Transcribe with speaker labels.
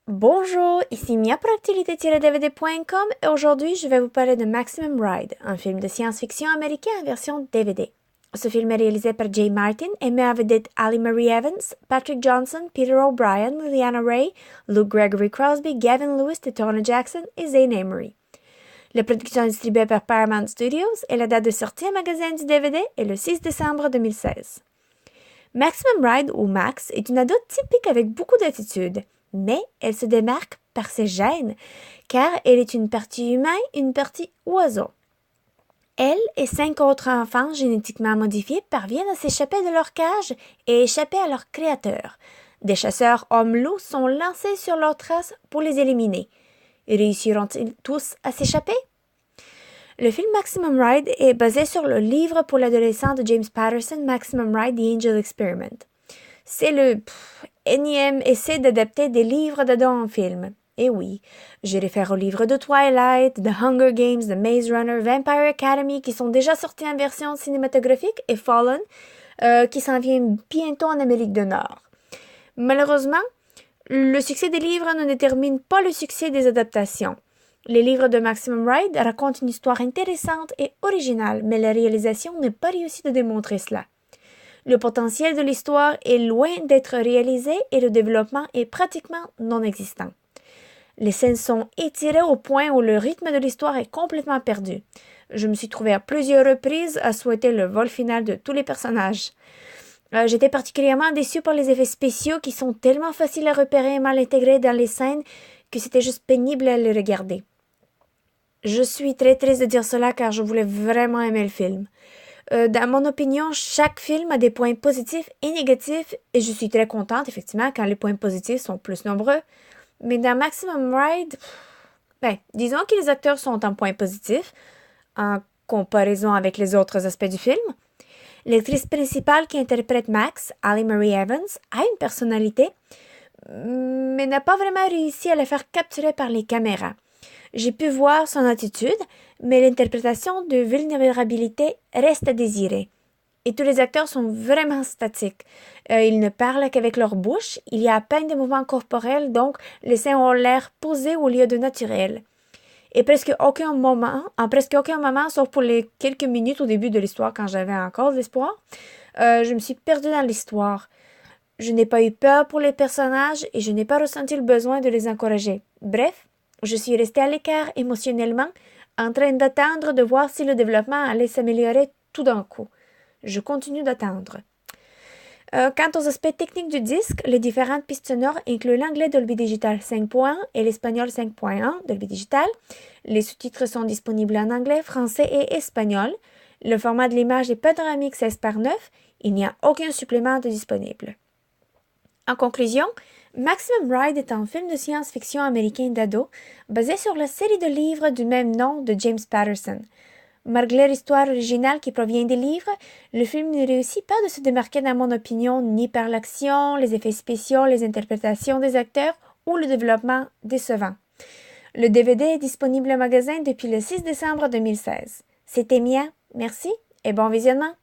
Speaker 1: Bonjour, ici Mia pour Actualité-DVD.com et aujourd'hui je vais vous parler de Maximum Ride, un film de science-fiction américain en version DVD. Ce film est réalisé par Jay Martin et met en vedette Ali Marie Evans, Patrick Johnson, Peter O'Brien, Liliana Ray, Luke Gregory Crosby, Gavin Lewis, Tona Jackson et Zayn Amory. La production est distribuée par Paramount Studios et la date de sortie en magasin du DVD est le 6 décembre 2016. Maximum Ride ou Max est une ado typique avec beaucoup d'attitude, mais elle se démarque par ses gènes, car elle est une partie humain et une partie oiseau. Elle et 5 autres enfants génétiquement modifiés parviennent à s'échapper de leur cage et échapper à leur créateur. Des chasseurs hommes-loups sont lancés sur leurs traces pour les éliminer. Réussiront-ils tous à s'échapper? Le film Maximum Ride est basé sur le livre pour l'adolescent de James Patterson, Maximum Ride, The Angel Experiment. C'est le énième essai d'adapter des livres d'ados en film. Et oui, je réfère aux livres de Twilight, The Hunger Games, The Maze Runner, Vampire Academy qui sont déjà sortis en version cinématographique et Fallen qui s'en vient bientôt en Amérique du Nord. Malheureusement, le succès des livres ne détermine pas le succès des adaptations. Les livres de Maximum Ride racontent une histoire intéressante et originale, mais la réalisation n'est pas réussie de démontrer cela. Le potentiel de l'histoire est loin d'être réalisé et le développement est pratiquement non existant. Les scènes sont étirées au point où le rythme de l'histoire est complètement perdu. Je me suis trouvée à plusieurs reprises à souhaiter le vol final de tous les personnages. J'étais particulièrement déçue par les effets spéciaux qui sont tellement faciles à repérer et mal intégrés dans les scènes que c'était juste pénible à les regarder. Je suis très triste de dire cela car je voulais vraiment aimer le film. Dans mon opinion, chaque film a des points positifs et négatifs et je suis très contente, effectivement, quand les points positifs sont plus nombreux. Mais dans Maximum Ride, disons que les acteurs sont en point positif en comparaison avec les autres aspects du film. L'actrice principale qui interprète Max, Ali Marie Evans, a une personnalité, mais n'a pas vraiment réussi à la faire capturer par les caméras. J'ai pu voir son attitude, mais l'interprétation de vulnérabilité reste à désirer. Et tous les acteurs sont vraiment statiques. Ils ne parlent qu'avec leur bouche, il y a à peine de mouvements corporels, donc les scènes ont l'air posées au lieu de naturels. Et en presque aucun moment, sauf pour les quelques minutes au début de l'histoire quand j'avais encore de l'espoir, je me suis perdue dans l'histoire. Je n'ai pas eu peur pour les personnages et je n'ai pas ressenti le besoin de les encourager. Bref, je suis restée à l'écart émotionnellement, en train d'attendre de voir si le développement allait s'améliorer tout d'un coup. Je continue d'attendre. Quant aux aspects techniques du disque, les différentes pistes sonores incluent l'anglais Dolby Digital 5.1 et l'espagnol 5.1 Dolby Digital. Les sous-titres sont disponibles en anglais, français et espagnol. Le format de l'image est panoramique 16:9. Il n'y a aucun supplément de disponible. En conclusion, Maximum Ride est un film de science-fiction américain d'ado basé sur la série de livres du même nom de James Patterson. Malgré l'histoire originale qui provient des livres, le film ne réussit pas de se démarquer dans mon opinion ni par l'action, les effets spéciaux, les interprétations des acteurs ou le développement décevant. Le DVD est disponible au magasin depuis le 6 décembre 2016. C'était Mia, merci et bon visionnement!